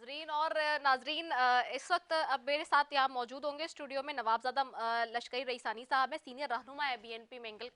नाजरीन और नाजरीन इस वक्त अब मेरे साथ यहाँ मौजूद होंगे स्टूडियो में नवाबजादा लश्करी रईसानी साहब है, सीनियर रहनुमा है बीएनपी मेंगल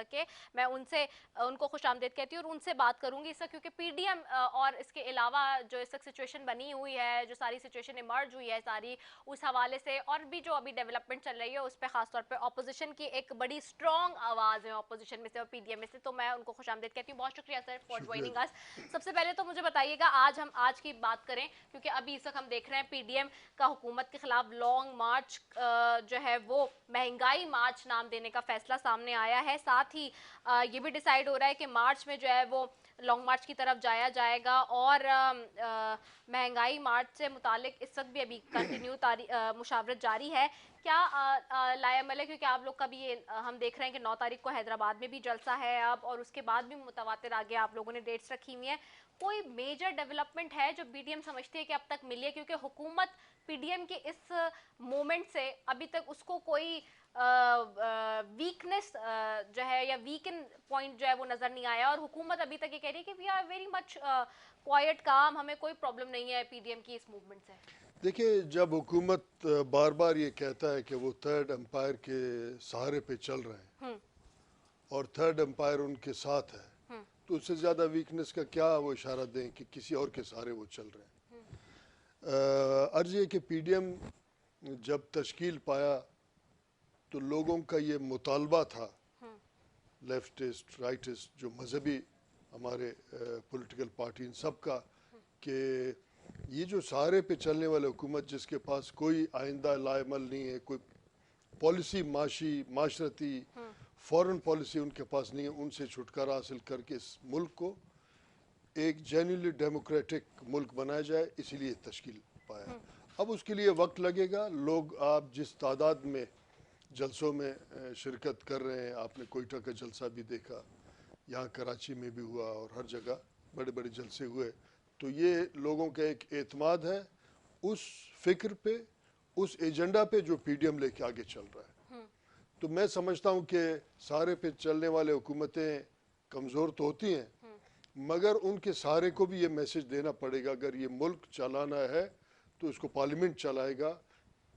के। मैं उनसे उनको खुश आमदेद कहती हूँ और उनसे बात करूंगी इस वक्त, क्योंकि पीडीएम और इसके अलावा जो इस वक्त सिचुएशन बनी हुई है, जो सारी सिचुएशन इमर्ज हुई है सारी, उस हवाले से और भी जो अभी डेवलपमेंट चल रही है उस पर खासतौर पर ऑपोजिशन की एक बड़ी स्ट्रॉन्ग आवाज़ है ऑपोजिशन में से और पीडीएम में से, तो मैं उनको खुश आमदेद कहती हूँ। बहुत शुक्रिया सर फॉर ज्वाइनिंग अस। सबसे पहले तो मुझे बताइएगा, आज की बात करें, क्योंकि अभी इस वक्त हम देख रहे हैं पीडीएम का हुकूमत के खिलाफ लॉन्ग मार्च जो है वो महंगाई मार्च नाम देने का फैसला सामने आया है। साथ ही ये भी डिसाइड हो रहा है कि मार्च में जो है वो लॉन्ग मार्च की तरफ जाया जाएगा और महंगाई मार्च से मुतालिक इस वक्त भी अभी कंटिन्यू मुशावरत जारी है। क्या लायामल है, क्योंकि आप लोग का भी ये हम देख रहे हैं कि 9 तारीख को हैदराबाद में भी जलसा है अब, और उसके बाद भी मुतवातिर आगे आप लोगों ने डेट्स रखी हुई हैं। कोई मेजर डेवलपमेंट है जो पीडीएम समझती है कि अब तक मिली है, क्योंकि हुकूमत पीडीएम के इस मोमेंट से अभी तक उसको कोई वीकनेस जो है या वीकन पॉइंट जो है वो नजर नहीं आया, और हुकूमत अभी तक ये कह रही है कि we are very much quite काम, हमें कोई प्रॉब्लम नहीं है पीडीएम की इस मूवमेंट से। देखिए, जब हुकूमत बार बार ये कहता है कि वो थर्ड एम्पायर के सहारे पे चल रहे हैं और थर्ड एम्पायर उनके साथ है, तो उससे ज़्यादा वीकनेस का क्या वो इशारा दें कि किसी और के सहारे वो चल रहे हैं। अर्ज़ ये कि पीडीएम जब तश्कील पाया तो लोगों का ये मुतालबा था, लेफ्टिस्ट राइटिस्ट जो मजहबी हमारे पॉलिटिकल पार्टी इन सब का, कि ये जो सहारे पे चलने वाले हुकूमत जिसके पास कोई आइंदा लाएमल नहीं है, कोई पॉलिसी माशरती फॉरेन पॉलिसी उनके पास नहीं है, उनसे छुटकारा हासिल करके इस मुल्क को एक जेन्युइनली डेमोक्रेटिक मुल्क बनाया जाए, इसीलिए तश्कील पाया। अब उसके लिए वक्त लगेगा। लोग आप जिस तादाद में जलसों में शिरकत कर रहे हैं, आपने कोयटा का जलसा भी देखा, यहाँ कराची में भी हुआ और हर जगह बड़े बड़े जलसे हुए, तो ये लोगों का एक एतमाद है उस फिक्र पे, उस एजेंडा पे जो पीडीएम लेके आगे चल रहा है। तो मैं समझता हूँ कि सहारे पे चलने वाले हुकूमतें कमज़ोर तो होती हैं, मगर उनके सहारे को भी ये मैसेज देना पड़ेगा, अगर ये मुल्क चलाना है तो इसको पार्लियामेंट चलाएगा।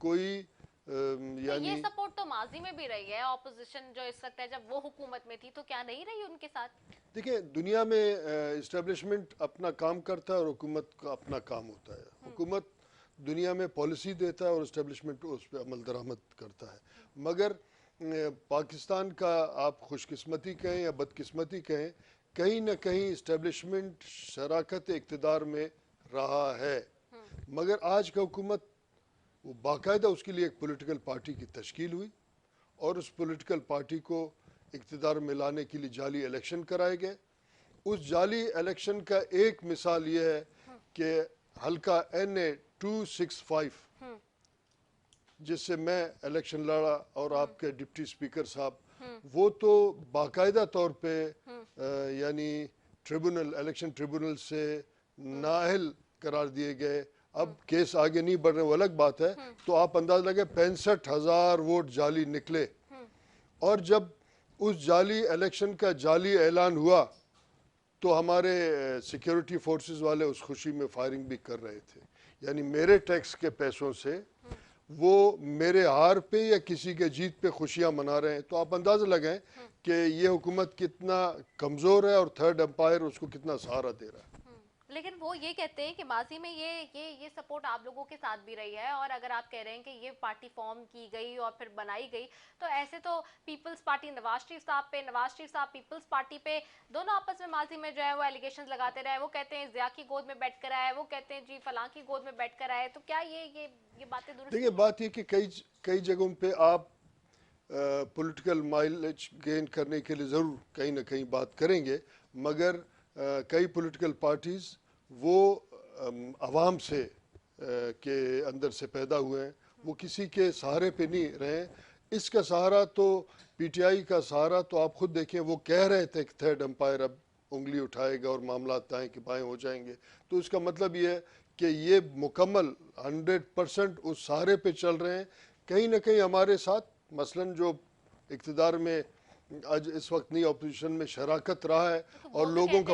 कोई ये सपोर्ट तो माजी में भी रही है ऑपोजिशन जो इस वक्त है, जब वो हुकूमत में थी तो क्या नहीं रही उनके साथ? देखिए, दुनिया में इस्टेब्लिशमेंट अपना काम करता है और हुकूमत का अपना काम होता है। हुकूमत दुनिया में पॉलिसी देता है और इस्टेब्लिशमेंट उस पर अमल दरामद करता है। मगर पाकिस्तान का आप खुशकिस्मती कहें या बदकिस्मती कहें, कहीं ना कहीं इस्टेब्लिशमेंट शराकत इक़्तिदार में रहा है, मगर आज का हुकूमत वो बाकायदा उसके लिए एक पॉलिटिकल पार्टी की तश्कील हुई और उस पॉलिटिकल पार्टी को इक़्तिदार में लाने के लिए जाली इलेक्शन कराए गए। उस जाली इलेक्शन का एक मिसाल ये है कि हल्का NA 265 जिससे मैं इलेक्शन लड़ा और आपके डिप्टी स्पीकर साहब, वो तो बाकायदा तौर पे यानी ट्रिब्यूनल, इलेक्शन ट्रिब्यूनल से नाअहल करार दिए गए। अब केस आगे नहीं बढ़ रहे, वो अलग बात है। तो आप अंदाज़ लगे 65,000 वोट जाली निकले, और जब उस जाली इलेक्शन का जाली ऐलान हुआ तो हमारे सिक्योरिटी फोर्सेस वाले उस खुशी में फायरिंग भी कर रहे थे। यानी मेरे टैक्स के पैसों से वो मेरे हार पे या किसी के जीत पे खुशियां मना रहे हैं। तो आप अंदाज़ा लगाएं कि ये हुकूमत कितना कमज़ोर है और थर्ड एम्पायर उसको कितना सहारा दे रहा है। लेकिन वो ये कहते हैं कि माजी में ये सपोर्ट आप लोगों के साथ भी रही है, और अगर आप कह रहे हैं कि ये पार्टी फॉर्म की गई और फिर बनाई गई, तो ऐसे तो पीपल्स पार्टी नवाज शरीफ साहब पे, नवाज शरीफ साहब पीपल्स पार्टी पे, दोनों आपस में माजी में जो है वो एलिगेशंस लगाते रहे। वो कहते हैं ज़िया की गोद में बैठ कर आए, वो कहते हैं जी फलां की गोद में बैठ कर आए। तो क्या ये बातें दुरुस्त? देखिए, बात ये कि कई जगहों पे आप पॉलिटिकल माइलेज गेन करने के लिए ज़रूर कहीं ना कहीं बात करेंगे, मगर कई पॉलिटिकल पार्टीज़ वो आवाम से के अंदर से पैदा हुए हैं, वो किसी के सहारे पे नहीं रहे। इसका सहारा तो पीटीआई का सहारा तो आप खुद देखें, वो कह रहे थे कि थर्ड एम्पायर अब उंगली उठाएगा और मामला दाएँ के बाएँ हो जाएंगे। तो इसका मतलब ये है कि ये मुकम्मल 100% उस सहारे पे चल रहे हैं। कहीं ना कहीं हमारे साथ मसलन जो इक़्तिदार में आज इस वक्त नहीं, अपोजिशन में शराकत रहा है और लोगों का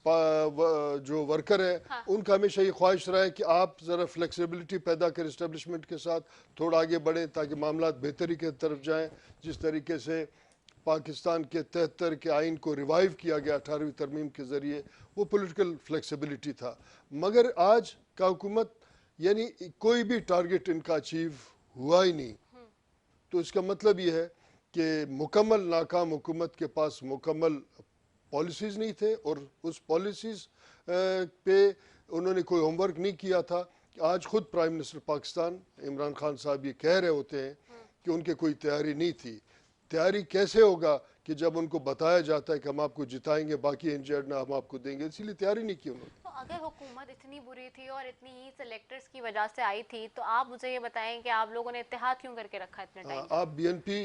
जो वर्कर है उनका हमेशा ये ख्वाहिश रहा है कि आप ज़रा फ्लेक्सिबिलिटी पैदा करें इस्टेब्लिशमेंट के साथ, थोड़ा आगे बढ़ें ताकि मामला बेहतरी की तरफ जाएं। जिस तरीके से पाकिस्तान के 73 के आइन को रिवाइव किया गया 18वीं तरमीम के ज़रिए, वो पॉलिटिकल फ्लेक्सिबिलिटी था। मगर आज का हुकूमत यानी कोई भी टारगेट इनका अचीव हुआ ही नहीं। तो इसका मतलब ये है कि मुकम्मल नाकाम हुकूमत के पास मुकम्मल पॉलिसीज़ नहीं थे और उस पॉलिसीज़ पे उन्होंने कोई होमवर्क नहीं किया था। आज खुद प्राइम मिनिस्टर पाकिस्तान इमरान खान साहब ये कह रहे होते हैं कि उनके कोई तैयारी नहीं थी। तैयारी कैसे होगा कि जब उनको बताया जाता है कि हम आपको जिताएंगे, बाकी इंजर्ड ना हम आपको देंगे, इसीलिए तैयारी नहीं की उन्होंने। तो अगर हुकूमत इतनी बुरी थी और इतनी ही सेलेक्टर्स की वजह से आई थी, तो आप मुझे ये बताएं कि आप लोगों ने इत्तेहाद क्यों करके रखा इतने टाइम? आप बीएनपी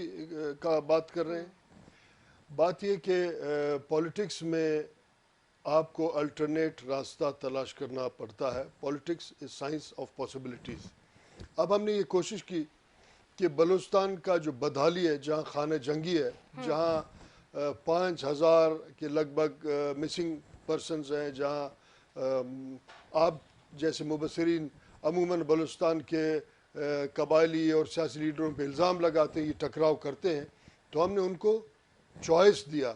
का बात कर रहे हैं। बात ये कि पॉलिटिक्स में आपको अल्टरनेट रास्ता तलाश करना पड़ता है। Politics is science of possibilities. अब हमने ये कोशिश की कि बलूचिस्तान का जो बदहाली है, जहाँ खाना जंगी है, जहाँ 5,000 के लगभग मिसिंग पर्सनस हैं, जहाँ आप जैसे मुबसरीन अमूमन बलूचिस्तान के कबायली और सियासी लीडरों पर इल्ज़ाम लगाते हैं, ये टकराव करते हैं, तो हमने उनको चॉइस दिया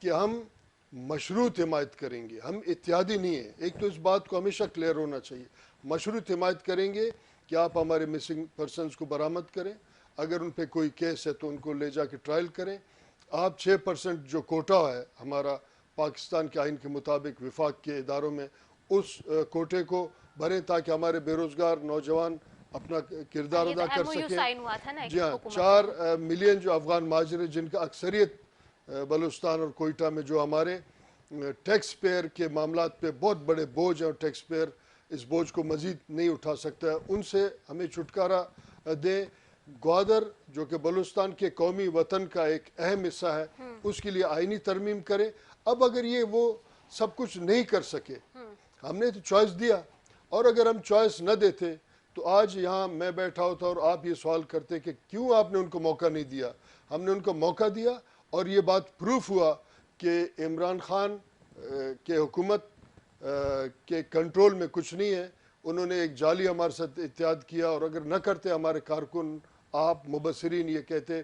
कि हम मशरूत हिमायत करेंगे, हम इत्यादी नहीं है। एक तो इस बात को हमेशा क्लियर होना चाहिए, मशरूत हिमायत करेंगे कि आप हमारे मिसिंग पर्सनस को बरामद करें, अगर उन पर कोई केस है तो उनको ले जाके ट्रायल करें। आप 6% जो कोटा है हमारा पाकिस्तान के आइन के मुताबिक विफाक के इदारों में, उस कोटे को भरें ताकि हमारे बेरोज़गार नौजवान अपना किरदार अदा कर सकें। जी हाँ, 4 मिलियन जो अफ़गान महाजिर हैं, जिनका अक्सरियत बलूचिस्तान और कोयटा में, जो हमारे टैक्स पेयर के मामलात पे बहुत बड़े बोझ हैं और टैक्स पेयर इस बोझ को मज़ीद नहीं उठा सकता है, उनसे हमें छुटकारा दें। ग्वादर जो कि बलूचिस्तान के कौमी वतन का एक अहम हिस्सा है, उसके लिए आइनी तरमीम करें। अब अगर ये वो सब कुछ नहीं कर सके, हमने तो चॉइस दिया, और अगर हम चॉइस न देते तो आज यहाँ मैं बैठा होता और आप ये सवाल करते कि क्यों आपने उनको मौका नहीं दिया। हमने उनको मौका दिया और ये बात प्रूफ हुआ कि इमरान खान के हुकूमत के कंट्रोल में कुछ नहीं है। उन्होंने एक जाली हमारे साथ इत्तेहाद किया, और अगर न करते हमारे कारकुन, आप मुबसरीन ये कहते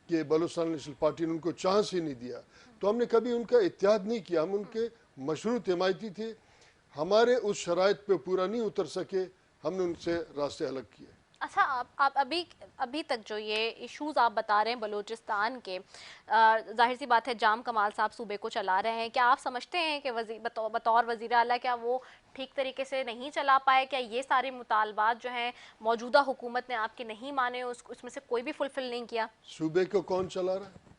कि बलूचिस्तान नेशनल पार्टी ने उनको चांस ही नहीं दिया, तो हमने कभी उनका इत्तेहाद नहीं किया। हम उनके मशरूत हिमायती थे। हमारे उस शराइत पे पूरा नहीं उतर सके, हमने उनसे रास्ते अलग किए। अच्छा, आप अभी तक जो ये इश्यूज आप बता रहे हैं बलूचिस्तान के, जाहिर सी बात है जाम कमाल साहब सूबे को चला रहे हैं, क्या आप समझते हैं कि बतौर वज़ीर आला क्या वो ठीक तरीके से नहीं चला पाए? क्या ये सारे मुतालबात जो हैं मौजूदा हुकूमत ने आपके नहीं माने, उसमें से कोई भी फुलफिल नहीं किया? सूबे को कौन चला रहा है?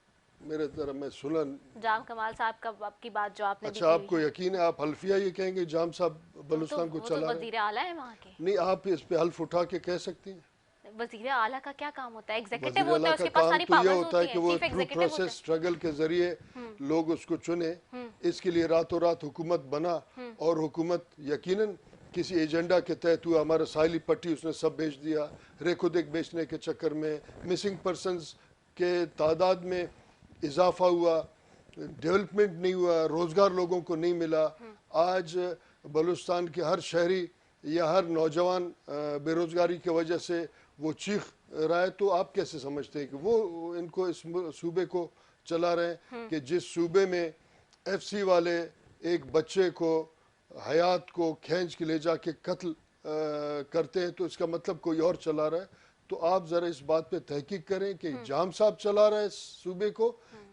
मेरे तरफ मैं सुना। जाम कमाल साहब का आपकी बात जो आपने अच्छा, आपको यकीन है? आप हल्फिया ये कहेंगे जाम साहब बलूचिस्तान को चला रहे हैं? वज़ीर आला है वहाँ के। नहीं, आप इस पे हल्फ उठा के कह सकती हैं? वज़ीर आला का क्या काम होता है? वज़ीर एग्जीक्यूटिव होता आला है, का उसके पास काम सारी तो ये पावर्स होता है होती कि हैं, वो चीफ थ्रू एग्जीक्यूटिव होता प्रोसेस है। स्ट्रगल के जरिए लोग उसको चुने। इसके लिए रातों रात हुकूमत बना, और हुकूमत यकीनन किसी एजेंडा के तहत हुआ। हमारा साहिली पट्टी उसने सब बेच दिया, रेखोदेक बेचने के चक्कर में मिसिंग पर्सनस के तादाद में इजाफा हुआ, डेवलपमेंट नहीं हुआ, रोज़गार लोगों को नहीं मिला। आज बलूचिस्तान के हर शहरी या हर नौजवान बेरोज़गारी की वजह से वो चीख रहा है। तो आप कैसे समझते हैं कि वो इनको इस सूबे को चला रहे हैं कि जिस सूबे में एफसी वाले एक बच्चे को, हयात को खींच के ले जाके कत्ल करते हैं, तो इसका मतलब कोई और चला रहा है? तो आप ज़रा इस बात पे तहकीक करें कि जाम साहब चला रहा है इस सूबे को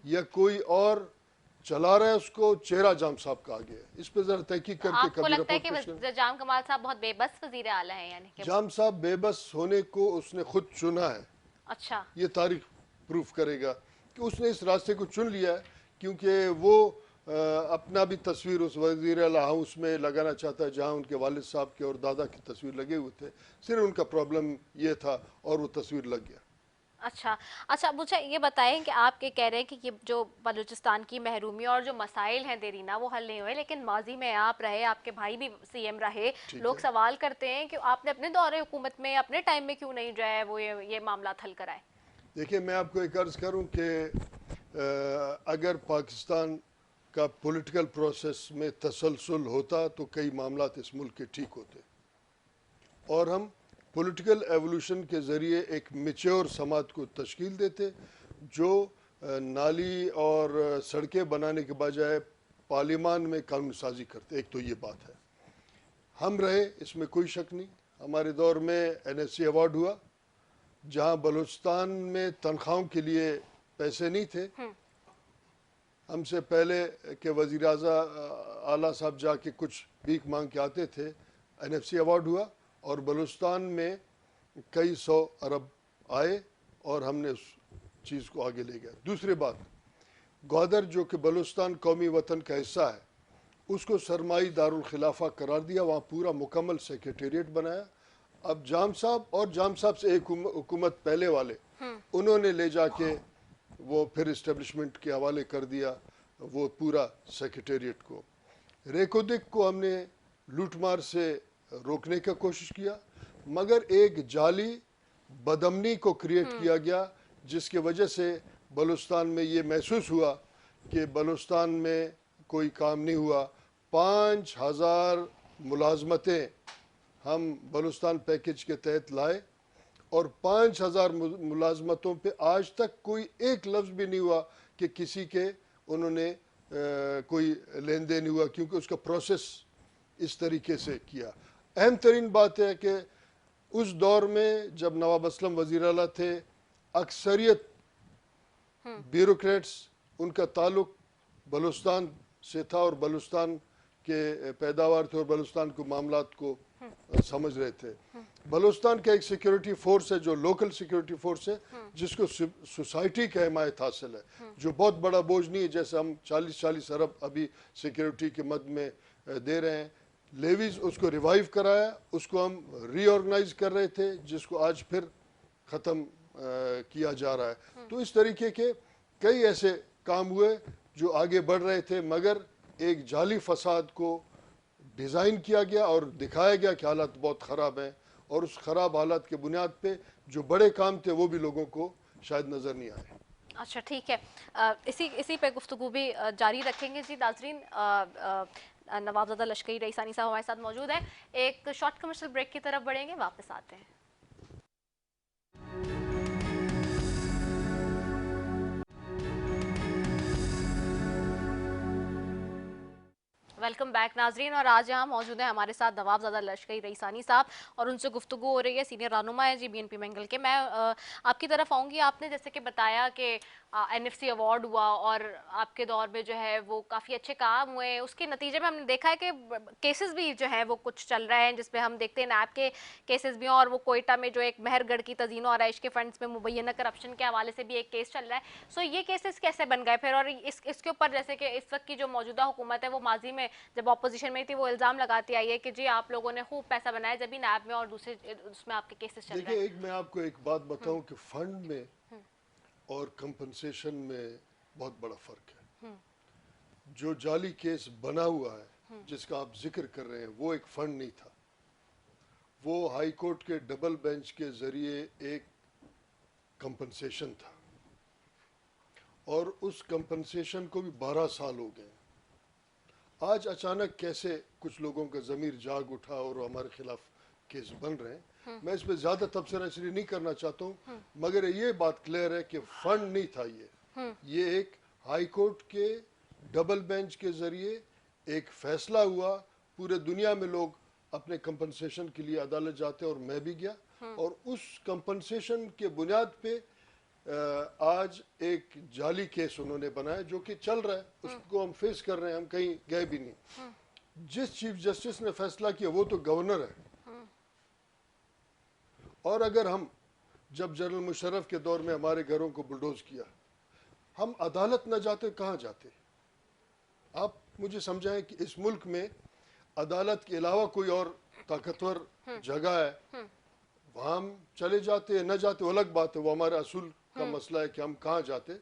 या कोई और चला रहा है उसको, चेहरा जाम साहब का आगे है। इस पे जरा तहकीक करके आपको कभी लगता है रिपोर्ट पेश कि जाम कमाल साहब बहुत बेबस वज़ीर आला है, यानी कि? जाम साहब बेबस होने को उसने खुद चुना है। अच्छा, ये तारीख प्रूफ करेगा कि उसने इस रास्ते को चुन लिया है, क्योंकि वो अपना भी तस्वीर उस वज़ीर आला हाउस में लगाना चाहता है जहाँ उनके वालिद साहब के और दादा की तस्वीर लगे हुए थे। सिर्फ उनका प्रॉब्लम ये था और वो तस्वीर लग गया। अच्छा, मुझे ये बताएं कि आप ये कह रहे हैं कि ये जो बलूचिस्तान की महरूमी और जो मसाइल हैं देरीना वो हल नहीं हुए, लेकिन माजी में आप रहे, आपके भाई भी सीएम रहे, लोग सवाल करते हैं कि आपने अपने दौरे हुकूमत में अपने टाइम में क्यों नहीं जो है वो ये मामला हल कराए? देखिए, मैं आपको एक अर्ज़ करूं कि अगर पाकिस्तान کا پولیٹیکل پروسیس میں تسلسل ہوتا تو کئی معاملات اس ملک کے ٹھیک ہوتے، اور ہم پولیٹیکل ایوولوشن کے ذریعے ایک میچور سماج کو تشکیل دیتے جو نالی اور سڑکیں بنانے کے بجائے پارلیمان میں قانون سازی کرتے. ایک تو یہ بات ہے. ہم رہے اس میں کوئی شک نہیں. ہمارے دور میں NSC ایوارڈ ہوا جہاں بلوچستان میں تنخواہوں کے لیے پیسے نہیں تھے. ہم سے پہلے کہ وزیر اعلیٰ صاحب جا کے کچھ بھیک مانگ کے آتے تھے. NFC ایوارڈ ہوا اور بلوچستان میں کئی 100 ارب آئے اور ہم نے اس چیز کو آگے لے گیا. دوسری بات، گوادر جو کہ بلوچستان قومی وطن کا حصہ ہے اس کو سرمائی دارالخلافہ قرار دیا، وہاں پورا مکمل سیکریٹریٹ بنایا. اب جام صاحب اور جام صاحب سے ایک حکومت پہلے والے انہوں نے لے جا کے وہ پھر اسٹیبلشمنٹ کے حوالے کر دیا وہ پورا سیکریٹریٹ کو. ریکودک کو ہم نے لوٹ مار سے روکنے کا کوشش کیا، مگر ایک جعلی بدامنی کو کریٹ کیا گیا جس کی وجہ سے بلوچستان میں یہ محسوس ہوا کہ بلوچستان میں کوئی کام نہیں ہوا. 5000 ملازمتیں ہم بلوچستان پیکج کے تحت لائے اور 5000 ملازمتوں پہ آج تک کوئی ایک لفظ بھی نہیں ہوا کہ کسی کے انہوں نے کوئی لین دین ہوا، کیونکہ اس کا پروسیس اس طریقے سے کیا. اہم ترین بات ہے کہ اس دور میں جب نواب اسلم وزیر اعلیٰ تھے، اکثریت بیوروکریٹس ان کا تعلق بلوچستان سے تھا اور بلوچستان کے پیداوار تھے اور بلوچستان کو معاملات کو سمجھ رہے تھے. بلوچستان کا ایک سیکیورٹی فورس ہے جو لوکل سیکیورٹی فورس ہے جس کو سوسائٹی کا حمایت حاصل ہے، جو بہت بڑا بوجھ نہیں ہے. جیسے ہم 40 ارب ابھی سیکیورٹی کے مد میں دے رہے ہیں. لیویز اس کو ریوائیو کرایا، اس کو ہم ری آرگنائز کر رہے تھے جس کو آج پھر ختم کیا جا رہا ہے. تو اس طریقے کے کئی ایسے کام ہوئے جو آگے بڑھ رہے تھے، مگر ایک جعلی فساد کو ڈیزائن کیا گیا اور دکھایا گیا کہ حالات بہت خراب ہیں، اور اس خراب حالات کے بنیاد پہ جو بڑے کام تھے وہ بھی لوگوں کو شاید نظر نہیں آئے. اچھا ٹھیک ہے، اسی پہ گفتگو بھی جاری رکھیں گے. جی ناظرین، نوابزادہ لشکری رئیسانی صاحب ہمارے ساتھ موجود ہیں. ایک شارٹ کمرشل بریک کی طرف بڑھیں گے، واپس آتے ہیں. ویلکم بیک ناظرین، اور آج یہاں موجود ہیں ہمارے ساتھ نوابزادہ لشکری رئیسانی صاحب اور ان سے گفتگو ہو رہی ہے. سینئر رہنما ہے جی BNP مینگل کے. میں آپ کی طرف آؤں گی. آپ نے جیسے کہ بتایا کہ NFC ایوارڈ ہوا اور آپ کے دور میں جو ہے وہ کافی اچھے کام ہوئے. اس کے نتیجے میں ہم نے دیکھا ہے کہ کیسز بھی جو ہے وہ کچھ چل رہے ہیں جس پہ ہم دیکھتے ہیں نیب کے کیسز بھی ہیں، اور وہ کوئٹہ میں جو ایک مہر گڑھ کی تزئین و آرائش کے فنڈز میں مبینہ کرپشن کے حوالے سے بھی ایک کیس چل رہا ہے. سو یہ کیسز کیسے بن گئے پھر؟ اور اس کے اوپر جیسے کہ اس وقت کی جو موجودہ حکومت ہے وہ ماضی میں جب اپوزیشن میں تھی وہ الزام لگاتی آئی ہے کہ جی آپ لوگوں نے خوب پیسہ بنایا جبھی نیب میں اور دوسرے اس میں آپ کے کیسز چل رہے ہیں. دیکھیں، ایک میں آپ کو ایک بات بتاؤں کہ فنڈ میں اور کمپنسیشن میں بہت بڑا فرق ہے. جو جعلی کیس بنا ہوا ہے جس کا آپ ذکر کر رہے ہیں وہ ایک فنڈ نہیں تھا، وہ ہائی کورٹ کے ڈبل بینچ کے ذریعے ایک کمپنسیشن تھا، اور اس کمپنسیشن کو بھی 12 سال ہو گئے. آج اچانک کیسے کچھ لوگوں کا ضمیر جاگ اٹھا اور ہمارے خلاف کیس بن رہے ہیں. میں اس پہ زیادہ تبصرہ اس لیے نہیں کرنا چاہتا ہوں، مگر یہ بات کلیئر ہے کہ فنڈ نہیں تھا. یہ ایک ہائی کورٹ کے ڈبل بینچ کے ذریعے ایک فیصلہ ہوا. پورے دنیا میں لوگ اپنے کمپنسیشن کے لیے عدالت جاتے اور میں بھی گیا، اور اس کمپنسیشن کے بنیاد پہ آج ایک جعلی کیس انہوں نے بنایا جو کہ چل رہا ہے. اس کو ہم فیس کر رہے ہیں، ہم کہیں گئے بھی نہیں. جس چیف جسٹس نے فیصلہ کیا وہ تو گورنر ہے، اور اگر ہم جب جنرل مشرف کے دور میں ہمارے گھروں کو بلڈوز کیا، ہم عدالت نہ جاتے کہاں جاتے؟ آپ مجھے سمجھائیں کہ اس ملک میں عدالت کے علاوہ کوئی اور طاقتور جگہ ہے، وہاں ہم چلے جاتے ہیں، نہ جاتے وہ الگ بات ہے، وہ ہمارا اصول کا مسئلہ ہے کہ ہم کہاں جاتے.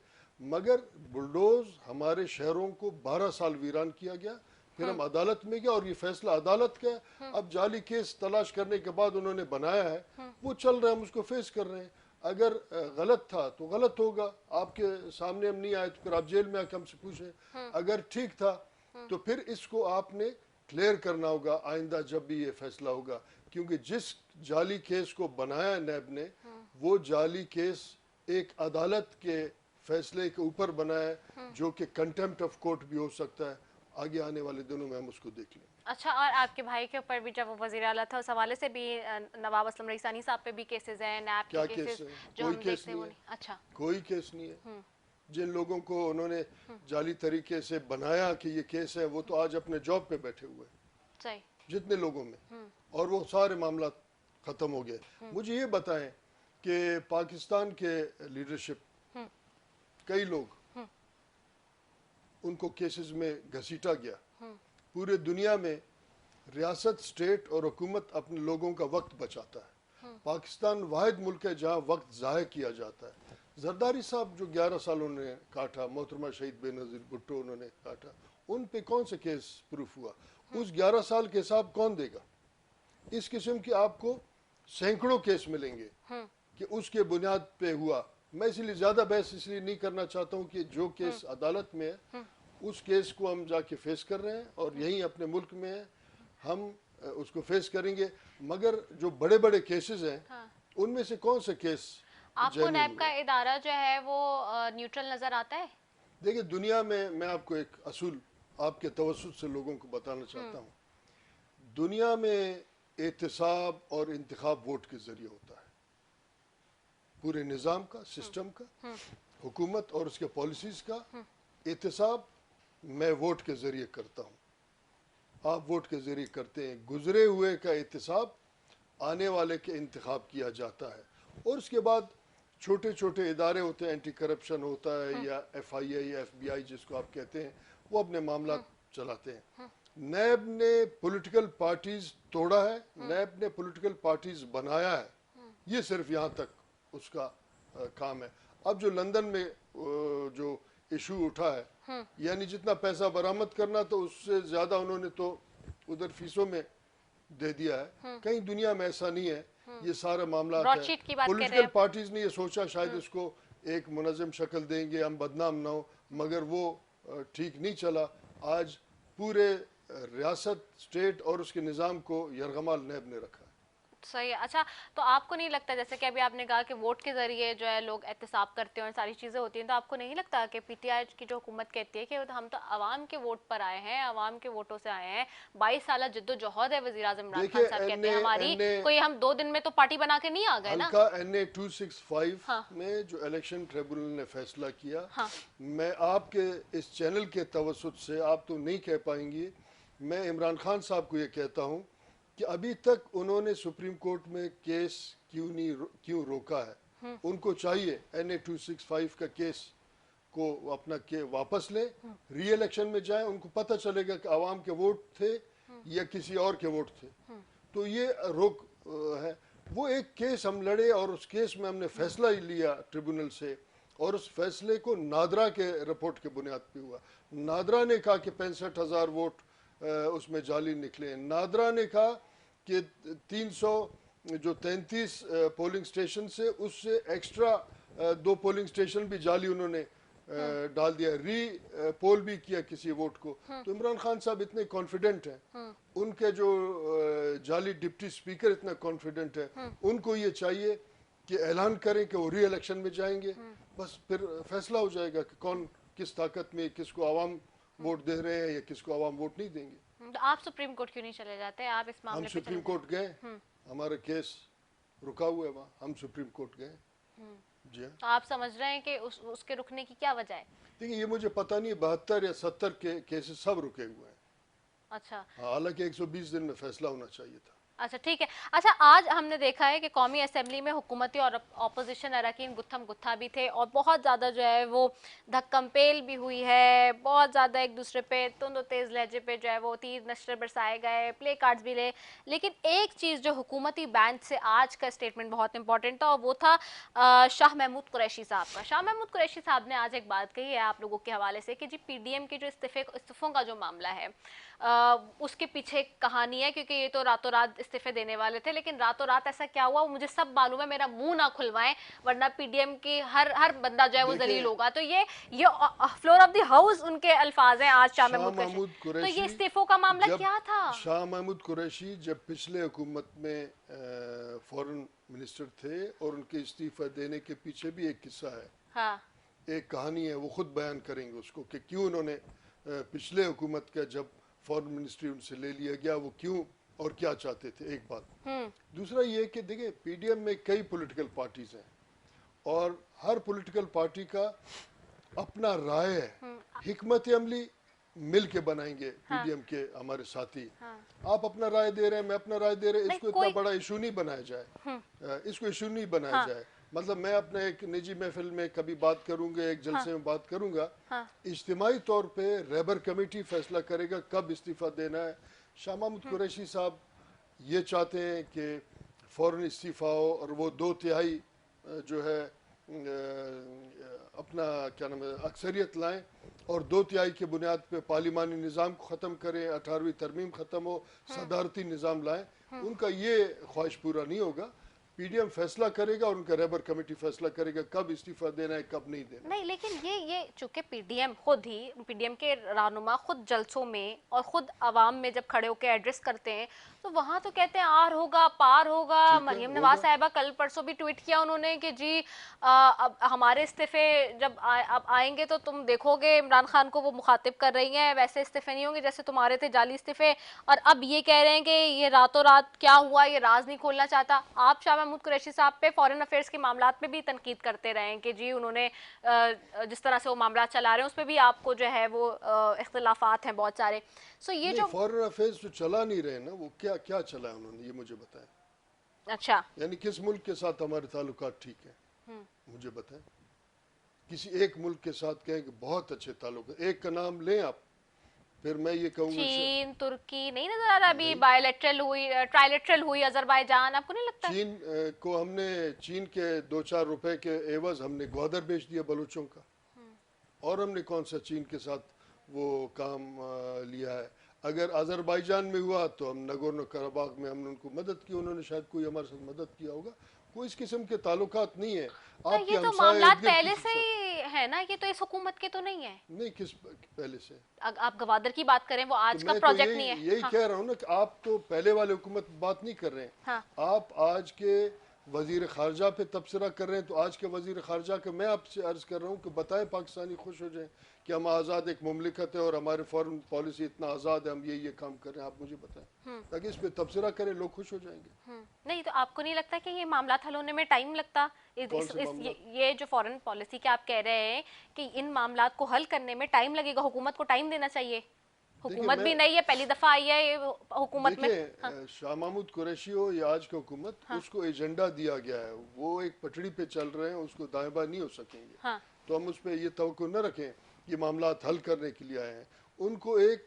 مگر بلڈوز ہمارے شہروں کو 12 سال ویران کیا گیا، پھر ہم عدالت میں گیا اور یہ فیصلہ عدالت کا ہے. اب جعلی کیس تلاش کرنے کے بعد انہوں نے بنایا ہے، وہ چل رہا ہے، ہم اس کو فیس کر رہے ہیں. اگر غلط تھا تو غلط ہوگا, آپ کے سامنے ہم نہیں آئے تو پھر آپ جیل میں آ کے ہم سے پوچھیں. اگر ٹھیک تھا تو پھر اس کو آپ نے کلیئر کرنا ہوگا آئندہ جب بھی یہ فیصلہ ہوگا, کیونکہ جس جعلی کیس کو بنایا نیب نے وہ جعلی کیس ایک عدالت کے فیصلے کے اوپر بنایا ہے جو کہ کنٹمپٹ آف کورٹ بھی ہو سکتا ہے. آگے آنے والے دنوں میں ہم اس کو دیکھ لیں. اچھا, اور آپ کے بھائی کے اوپر بھی جب وہ وزیر اعلیٰ تھا اس حوالے سے بھی نواب اسلم رئیسانی صاحب پہ بھی کیسز ہیں, نیب کے کیا کیس کیسز ہے؟ جو کوئی ہم کیس دیکھتے ہیں نہیں وہ ہے, نہیں. اچھا, کوئی کیس نہیں ہے. جن لوگوں کو انہوں نے جعلی طریقے سے بنایا کہ یہ کیس ہے وہ تو آج اپنے جاب پہ بیٹھے ہوئے ہیں, صحیح. جتنے لوگوں میں, اور وہ سارے معاملات ختم ہو گئے. مجھے یہ بتائیں کہ پاکستان کے لیڈرشپ کئی لوگ ان کو کیسز میں گھسیٹا گیا. پورے دنیا میں ریاست, اسٹیٹ اور حکومت اپنے لوگوں کا وقت بچاتا ہے. پاکستان واحد ملک ہے جہاں وقت ضائع کیا جاتا ہے. زرداری صاحب جو 11 سالوں نے کاٹا, محترمہ شہید بے نظیر بھٹو انہوں نے کاٹا, ان پہ کون سے کیس پروف ہوا؟ اس 11 سال کے حساب کون دے گا؟ اس قسم کے آپ کو سینکڑوں کیس ملیں گے کہ اس کے بنیاد پہ ہوا. میں اس لیے زیادہ بحث اس لیے نہیں کرنا چاہتا ہوں کہ جو کیس عدالت میں ہے اس کیس کو ہم جا کے فیس کر رہے ہیں اور یہیں اپنے ملک میں ہے, ہم اس کو فیس کریں گے. مگر جو بڑے بڑے کیسز ہیں ان میں سے کون سے کیس آپ کو جینوین نیب کا ہوئے؟ ادارہ جو ہے وہ نیوٹرل نظر آتا ہے؟ دیکھیں دنیا میں آپ کو ایک اصول آپ کے توسط سے لوگوں کو بتانا چاہتا ہوں. دنیا میں احتساب اور انتخاب ووٹ کے ذریعے ہوتا ہے. پورے نظام کا, سسٹم کا, حکومت اور اس کے پالیسیز کا احتساب میں ووٹ کے ذریعے کرتا ہوں, آپ ووٹ کے ذریعے کرتے ہیں. گزرے ہوئے کا احتساب آنے والے کے انتخاب کیا جاتا ہے, اور اس کے بعد چھوٹے چھوٹے ادارے ہوتے ہیں, اینٹی کرپشن ہوتا ہے یا ایف آئی آئی, ایف بی آئی جس کو آپ کہتے ہیں, وہ اپنے معاملات چلاتے ہیں. نیب نے پولیٹیکل پارٹیز توڑا ہے, نیب نے پولیٹیکل پارٹیز بنایا ہے, یہ صرف یہاں تک اس کا کام ہے. اب جو لندن میں جو ایشو اٹھا ہے, یعنی جتنا پیسہ برآمد کرنا تو اس سے زیادہ انہوں نے تو ادھر فیسوں میں دے دیا ہے. کہیں دنیا میں ایسا نہیں ہے. یہ سارا معاملات براڈ ہے. شیٹ کی بات کر رہے پولیٹیکل ہیں. پارٹیز نے یہ سوچا شاید اس کو ایک منظم شکل دیں گے, ہم بدنام نہ ہو, مگر وہ ٹھیک نہیں چلا. آج پورے ریاست, اسٹیٹ اور اس کے نظام کو یرغمال نیب نے رکھا ہے. صحیح ہے. اچھا, تو آپ کو نہیں لگتا, جیسے کہ ابھی آپ نے کہا کہ ووٹ کے ذریعے جو ہے لوگ احتساب کرتے ہیں اور ساری چیزیں ہوتی ہیں, تو آپ کو نہیں لگتا کہ پی ٹی آئی کی جو حکومت کہتی ہے کہ ہم تو عوام کے ووٹ پر آئے ہیں, عوام کے ووٹوں سے آئے ہیں, 22 سالہ جد و جہد ہے, وزیر اعظم عمران خان صاحب کہتے ہیں ہماری, کوئی ہم 2 دن میں تو پارٹی بنا کے نہیں آ گئے نا. حلقہ NA 265 میں جو الیکشن ٹریبونل نے فیصلہ کیا, میں آپ کے اس چینل کے توسط سے, آپ تو نہیں کہہ پائیں گی, میں عمران خان صاحب کو یہ کہتا ہوں کہ ابھی تک انہوں نے سپریم کورٹ میں کیس کیوں روکا ہے. ان کو چاہیے NA 265 کا کیس کو اپنا واپس لیں, ری الیکشن میں جائیں, ان کو پتہ چلے گا کہ عوام کے ووٹ تھے یا کسی اور کے ووٹ تھے. تو یہ روک ہے. وہ ایک کیس ہم لڑے اور اس کیس میں ہم نے فیصلہ ہی لیا ٹریبونل سے, اور اس فیصلے کو نادرا کے رپورٹ کے بنیاد پہ ہوا. نادرا نے کہا کہ 65,000 ووٹ اس میں جعلی نکلے. نادرا نے کہا کہ 333 پولنگ سٹیشن سے اس سے ایکسٹرا 2 پولنگ سٹیشن بھی جعلی انہوں نے ڈال دیا, ری پول بھی کیا کسی ووٹ کو. تو عمران خان صاحب اتنے کانفیڈنٹ ہیں, ان کے جو جعلی ڈپٹی سپیکر اتنا کانفیڈنٹ ہے, ان کو یہ چاہیے کہ اعلان کریں کہ وہ ری الیکشن میں جائیں گے, بس پھر فیصلہ ہو جائے گا کہ کون کس طاقت میں, کس کو عوام ووٹ دے رہے ہیں یا کس کو عوام ووٹ نہیں دیں گے. تو آپ سپریم کورٹ کیوں نہیں چلے جاتے, آپ اس ہم معاملے پہ سپریم کورٹ گئے, ہمارا کیس رکا ہوا ہے وہاں, ہم سپریم کورٹ گئے. جی ہاں. تو آپ سمجھ رہے ہیں کہ اس کے رکنے کی کیا وجہ ہے؟ دیکھیں یہ مجھے پتہ نہیں, 72 یا 70 کے کیسز سب رکے ہوئے ہیں. اچھا, حالانکہ 120 دن میں فیصلہ ہونا چاہیے تھا. اچھا ٹھیک ہے. اچھا, آج ہم نے دیکھا ہے کہ قومی اسمبلی میں حکومتی اور اپوزیشن اراکین گتھم گتھا بھی تھے, اور بہت زیادہ جو ہے وہ دھکم پیل بھی ہوئی ہے, بہت زیادہ ایک دوسرے پہ تند و تیز لہجے پہ جو ہے وہ تیر نشر برسائے گئے, پلے کارڈز بھی لے. لیکن ایک چیز جو حکومتی بینچ سے آج کا اسٹیٹمنٹ بہت امپورٹنٹ تھا, اور وہ تھا شاہ محمود قریشی صاحب کا. شاہ محمود قریشی صاحب نے آج ایک بات کہی ہے آپ لوگوں کے حوالے سے کہ جی پی ڈی ایم کے جو استعفوں کا جو معاملہ ہے اس کے پیچھے ایک کہانی ہے, کیونکہ یہ تو راتوں رات इस्तीफे देने वाले थे, लेकिन रातों रात ऐसा क्या हुआ वो मुझे सब मालूम है, मेरा मुंह ना खुलवाएं, वरना पीडीएम की हर बंदा जो है वो जलील होगा। तो ये फ्लोर ऑफ द हाउस उनके अल्फाज हैं आज शाह शाह महमूद कुरैशी। महमूद तो ये कुरैशी इस्तीफों का मामला जब क्या था? शाह महमूद कुरैशी जब पिछले हुकूमत में फॉरेन मिनिस्टर थे, और उनके इस्तीफा देने के पीछे भी एक किस्सा है, हाँ एक कहानी है, वो खुद बयान करेंगे उसको कि क्यों उन्होंने पिछले हुकूमत का जब फॉरेन मिनिस्ट्री उनसे ले लिया गया, वो क्यों और क्या चाहते थे, एक बात। दूसरा ये कि देखिए पीडीएम में कई पॉलिटिकल पार्टीज हैं, और हर पॉलिटिकल पार्टी का अपना राय है, हिकमत अमली मिल के बनाएंगे। पीडीएम के हमारे साथी, आप अपना राय दे रहे हैं, मैं अपना राय दे रहे हैं, इसको इतना बड़ा इशू नहीं बनाया जाए, इसको इशू नहीं बनाया जाए। मतलब मैं अपने एक निजी महफिल में कभी बात करूंगा, एक जलसे में बात करूंगा, इज्तिमाई तौर पे रहबर कमेटी फैसला करेगा कब इस्तीफा देना है। शाह महमूद कुरैशी साहब ये चाहते हैं कि फौरन इस्तीफा हो, और वो 2/3 जो है अपना क्या नाम है अक्सरियत लाएं, और 2/3 के बुनियाद पे पार्लिमानी निज़ाम को ख़त्म करें, 18वीं तरमीम ख़त्म हो, सदारती निज़ाम लाएं। उनका ये ख्वाहिश पूरा नहीं होगा। पीडीएम फैसला करेगा और उनका रहबर कमेटी फैसला करेगा कब इस्तीफा देना है, कब नहीं देना। नहीं, लेकिन ये चूंकि पीडीएम खुद ही, पीडीएम के रहनुमा खुद जलसों में और खुद आवाम में जब खड़े होकर एड्रेस करते हैं, तो वहाँ तो कहते हैं आर होगा पार होगा। मरियम नवाज साहिबा कल परसों भी ट्वीट किया उन्होंने कि जी अब हमारे इस्तीफे जब अब आएंगे तो तुम देखोगे, इमरान खान को वो मुखातिब कर रही हैं, वैसे इस्तीफे नहीं होंगे जैसे तुम्हारे थे जाली इस्तीफे। और अब ये कह रहे हैं कि ये रातों रात क्या हुआ, ये राज नहीं खोलना चाहता। आप शाह महमूद कुरैशी साहब पे फॉरेन अफेयर्स के मामलात में भी तनकीद करते रहे हैं कि जी उन्होंने जिस तरह से वो मामला चला रहे हैं उस पर भी आपको जो है वो इख्तिलाफात हैं बहुत सारे। सो ये जो फॉरेन अफेयर्स जो चला नहीं रहे ना, वो क्या क्या चला है उन्होंने, ये मुझे बताएं। अच्छा, यानी किस मुल्क के साथ हमारे ताल्लुकात ठीक है, मुझे बताएं। किसी एक मुल्क के साथ कहें कि बहुत अच्छे ताल्लुक, एक का नाम लें आप, फिर मैं ये कहूँगा चीन तुर्की नहीं नजर आ रहा। अभी बायलैटरल हुई, ट्राइलैटरल हुई अजरबैजान, आपको नहीं लगता? चीन को हमने, चीन के 2-4 रुपए के एवज हमने ग्वादर बेच दिया बलूचों का, और हमने कौन सा चीन के साथ वो काम लिया है। अगर अजरबैजान में हुआ तो हम नगोर्नो कराबाग में हमने उनको मदद की, उन्होंने शायद कोई हमारे साथ मदद किया होगा। कोई इस किस्म के ताल्लुकात नहीं है। ये तो मामला पहले से ही है ना, ये तो इस हुकूमत के तो नहीं है। नहीं, किस पहले से? आप गवादर की बात करें, वो आज का तो प्रोजेक्ट नहीं है। यही कह रहा हूँ ना कि आप तो पहले वाले हुकूमत बात नहीं कर रहे हैं। हाँ। आप आज के वजीर खारजा पे तबसरा कर रहे हैं, तो आज के वजीर खारजा के मैं आपसे अर्ज कर रहा हूँ कि बताएं पाकिस्तानी खुश हो जाएं कि हम आज़ाद एक मुमलिकत है और हमारे फॉरेन पॉलिसी इतना आज़ाद है, हम ये काम कर रहे हैं। आप मुझे बताएं ताकि इस पे तबसरा करें, लोग खुश हो जाएंगे। नहीं तो आपको नहीं लगता कि ये मामला हल होने में टाइम लगता? ये जो फॉरेन पॉलिसी के आप कह रहे हैं कि इन मामलात को हल करने में टाइम लगेगा, हुकूमत को टाइम देना चाहिए। हुकूमत भी नहीं है, पहली दफा आई है ये हुकूमत में। शाह महमूद कुरैशी हो या आज का हुकूमत, उसको एजेंडा दिया गया है, वो एक पटड़ी पे चल रहे हैं, उसको दाएं बाएं नहीं हो सकेंगे। तो हम उस पर ये तवक्को न रखें कि मामला हल करने के लिए आए हैं। उनको एक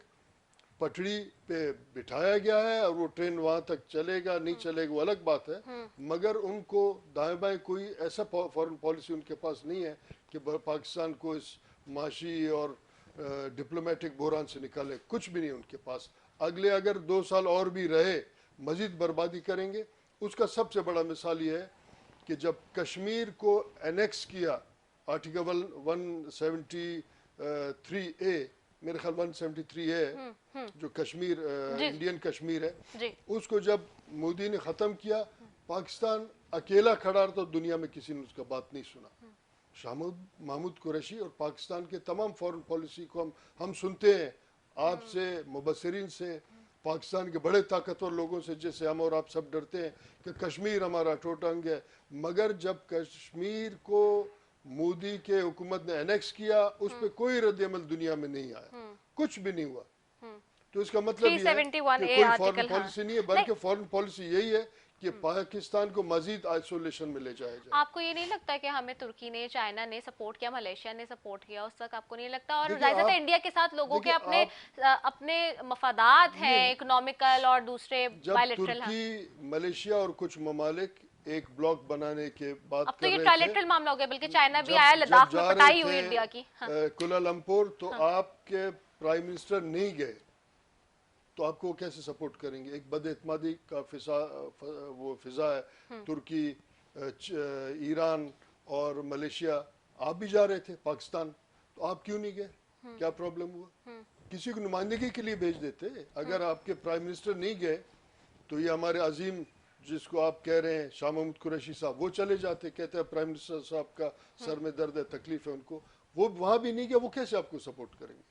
पटड़ी पे बिठाया गया है और वो ट्रेन वहां तक चलेगा नहीं चलेगा वो अलग बात है, मगर उनको दाएं बाएं कोई ऐसा फॉरेन पॉलिसी उनके पास नहीं है कि पाकिस्तान को इस माशी और डिप्लोमेटिक बहरान से निकाले। कुछ भी नहीं उनके पास। अगले अगर 2 साल और भी रहे, मजीद बर्बादी करेंगे। उसका सबसे बड़ा मिसाल ये है कि जब कश्मीर को एनेक्स किया, आर्टिकल 173A, मेरे ख्याल 173 है, जो कश्मीर इंडियन कश्मीर है, उसको जब मोदी ने ख़त्म किया, पाकिस्तान अकेला खड़ा रहा, तो दुनिया में किसी ने उसका बात नहीं सुना। शाह महमूद कुरैशी और पाकिस्तान के तमाम फॉरेन पॉलिसी को हम सुनते हैं आपसे, मुबसरीन से, पाकिस्तान के बड़े ताकतवर लोगों से, जैसे हम और आप सब डरते हैं कि कश्मीर हमारा अटूट अंग है। मगर जब कश्मीर को मोदी के हुकूमत ने एनेक्स किया, उस पर कोई रद्द-ए-अमल दुनिया में नहीं आया, कुछ भी नहीं हुआ। तो इसका मतलब ये है कि कोई फॉरेन पॉलिसी नहीं है, बल्कि फॉरेन पॉलिसी यही है कि पाकिस्तान को मजीद आइसोलेशन में ले जाया जाए। आपको ये नहीं लगता कि हमें तुर्की ने, चाइना ने सपोर्ट किया, मलेशिया ने सपोर्ट किया, उस तक आपको नहीं लगता? और जाहिर है इंडिया के साथ लोगों के अपने मफादात हैं, इकोनॉमिकल और दूसरे बायलैटरल। तुर्की, मलेशिया और कुछ ममालिक एक ब्लॉक बनाने के बाद अब तो ये ट्राइलेटरल मामला हो गया, बल्कि चाइना भी आया, लद्दाख में पिटाई हुई इंडिया की। कुआलालंपुर तो आपके प्राइम मिनिस्टर नहीं गए, तो تو آپ کو کیسے سپورٹ کریں گے؟ ایک بد اعتمادی کا فضا ہے. ترکی، ایران اور ملیشیا، آپ بھی جا رہے تھے پاکستان، تو آپ کیوں نہیں گئے؟ کیا پرابلم ہوا؟ کسی کو نمائندگی کے لیے بھیج دیتے. اگر آپ کے پرائم منسٹر نہیں گئے تو یہ ہمارے عظیم جس کو آپ کہہ رہے ہیں شاہ محمود قریشی صاحب، وہ چلے جاتے، کہتے ہیں پرائم منسٹر صاحب کا سر میں درد ہے، تکلیف ہے ان کو، وہ وہاں بھی نہیں گئے، وہ کیسے آپ کو سپورٹ کریں گے؟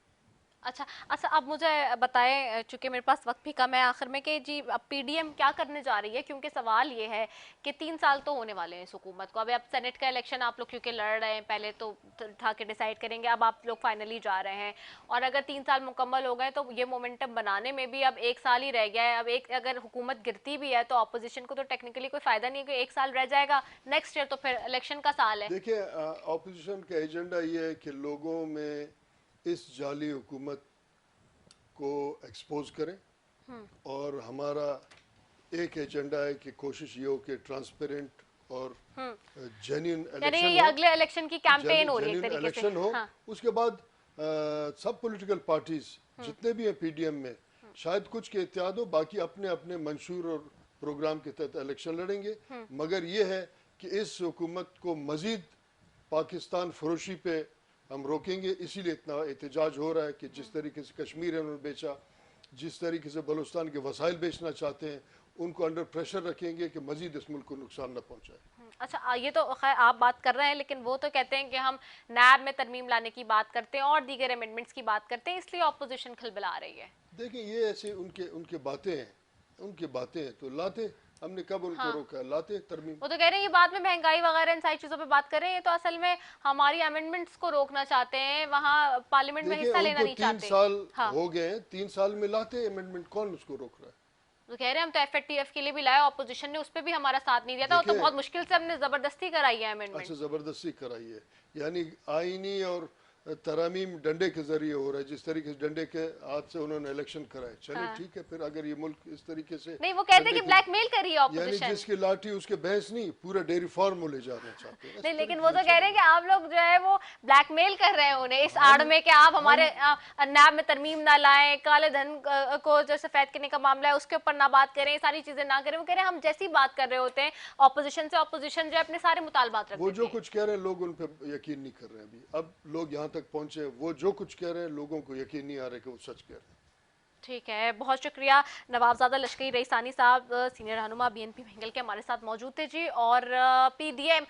اچھا اب مجھے بتائیں، چونکہ میرے پاس وقت بھی کم ہے آخر میں، کہ جی اب پی ڈی ایم کیا کرنے جا رہی ہے؟ کیونکہ سوال یہ ہے کہ 3 سال تو ہونے والے ہیں اس حکومت کو. اب سینٹ کا الیکشن آپ لوگ کیونکہ لڑ رہے ہیں، پہلے تو تھا کہ ڈیسائیڈ کریں گے، اب آپ لوگ فائنلی جا رہے ہیں، اور اگر 3 سال مکمل ہو گئے تو یہ مومنٹم بنانے میں بھی اب 1 سال ہی رہ گیا ہے. اب اگر حکومت گرتی بھی ہے تو اپوزیشن کو تو ٹیکنیکلی کوئی فائدہ نہیں ہے کہ 1 سال رہ جائے گا، نیکسٹ ایئر تو پھر الیکشن کا سال ہے. دیکھیں، اپوزیشن کا ایجنڈا یہ ہے کہ لوگوں میں اس جعلی حکومت کو ایکسپوز کریں، اور ہمارا ایک ایجنڈا ہے کہ کوشش یہ ہو کہ ٹرانسپیرنٹ اور جینیون یعنی الیکشن یہ ہو. اگلے الیکشن کی کیمپین ہو رہی ہے ایک جینیون طریقے سے. الیکشن ہو. ہاں اس کے بعد سب پولیٹیکل پارٹیز جتنے بھی ہیں پی ڈی ایم میں، شاید کچھ کے اتحاد ہو، باقی اپنے اپنے منشور اور پروگرام کے تحت الیکشن لڑیں گے. مگر یہ ہے کہ اس حکومت کو مزید پاکستان فروشی پہ ہم روکیں گے. اسی لیے اتنا احتجاج ہو رہا ہے کہ جس طریقے سے کشمیر انہوں نے بیچا، جس طریقے سے بلوچستان کے وسائل بیچنا چاہتے ہیں، ان کو انڈر پریشر رکھیں گے کہ مزید اس ملک کو نقصان نہ پہنچائے. اچھا، یہ تو خیر آپ بات کر رہے ہیں، لیکن وہ تو کہتے ہیں کہ ہم نیب میں ترمیم لانے کی بات کرتے ہیں اور دیگر امینڈمنٹس کی بات کرتے ہیں، اس لیے اپوزیشن کھلبلا رہی ہے. دیکھیں، یہ ایسے ان کے باتیں ہیں، ان کی باتیں ہیں تو لاتے. ہم نے کب ان کو روکا ہے؟ لاتے ترمیم. وہ تو کہہ رہے ہیں یہ بعد میں مہنگائی وغیرہ ان ساری چیزوں پہ بات کر رہے ہیں، یہ تو اصل میں ہماری امینڈمنٹس کو روکنا چاہتے ہیں، وہاں پارلیمنٹ میں دیکھیں، حصہ ان لینا کو نہیں 3 چاہتے. سال ہاں، ہو گئے ہیں، 3 سال میں لاتے امینڈمنٹ. کون اس کو روک رہا ہے؟ وہ کہہ رہے ہیں ہم تو ایف اے ٹی ایف کے لیے بھی لائے، اپوزیشن نے اس پہ بھی ہمارا ساتھ نہیں دیا تھا، وہ تو دیکھیں، بہت مشکل سے ہم نے زبردستی کرائی ہے امینڈمنٹ. اچھا، زبردستی کرائی ہے، یعنی آئینی اور ترامیم ڈنڈے کے ذریعے ہو رہا ہے. جس طریقے سے ڈنڈے کے ہاتھ سے انہوں نے الیکشن کرائے، چلے ٹھیک ہے. پھر اگر یہ ملک اس طریقے سے نہیں، وہ کہتے ہیں ڈنڈے کہ کی، بلیک میل کر رہی ہے یعنی اپوزیشن. جس کی لاٹھی اس کے بھینس نہیں، پورا ڈیری فارم لے جانا چاہتے ہیں، نہیں، اس لیکن طریقے وہ سے تو کہہ رہے ہیں کہ آپ لوگ جو ہے وہ بلیک میل کر رہے ہیں انہیں اس آڑ میں کہ آپ ہمارے نیب میں ترمیم نہ لائیں، کالے دھن کو جو سفید کرنے کا معاملہ ہے اس کے اوپر نہ بات کریں، ساری چیزیں نہ کریں. وہ کہہ رہے ہیں ہم جیسی بات کر رہے ہوتے ہیں اپوزیشن سے، اپوزیشن جو ہے اپنے سارے مطالبات رکھ وہ دیتی جو ہے. کچھ کہہ رہے ہیں لوگ ان پہ یقین نہیں کر رہے ہیں. ابھی اب لوگ یہاں تک پہنچے، وہ جو کچھ کہہ رہے ہیں لوگوں کو یقین نہیں آ رہا کہ وہ سچ کہہ رہے ہیں. ٹھیک ہے، بہت شکریہ. نوابزادہ لشکری رئیسانی صاحب، سینئر رہنما بی این پی مینگل کے ہمارے ساتھ موجود تھے جی، اور پی ڈی ایم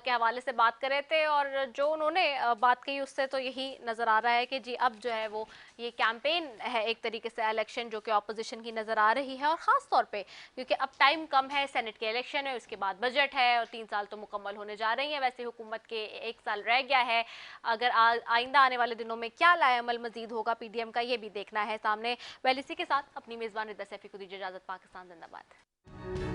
کے حوالے سے بات کر رہے تھے، اور جو انہوں نے بات کہی اس سے تو یہی نظر آ رہا ہے کہ جی اب جو ہے وہ یہ کیمپین ہے ایک طریقے سے الیکشن جو کہ اپوزیشن کی نظر آ رہی ہے، اور خاص طور پہ کیونکہ اب ٹائم کم ہے، سینٹ کے الیکشن ہے، اس کے بعد بجٹ ہے، اور 3 سال تو مکمل ہونے جا رہی ہیں. ویسے حکومت کے 1 سال رہ گیا ہے، اگر آئندہ آنے والے دنوں میں کیا لائے عمل مزید ہوگا پی ڈی ایم کا، یہ بھی دیکھنا ہے سامنے. ویل اسی کے ساتھ اپنی میزبان ردا سیفی کو دیجیے اجازت. پاکستان زندہ باد.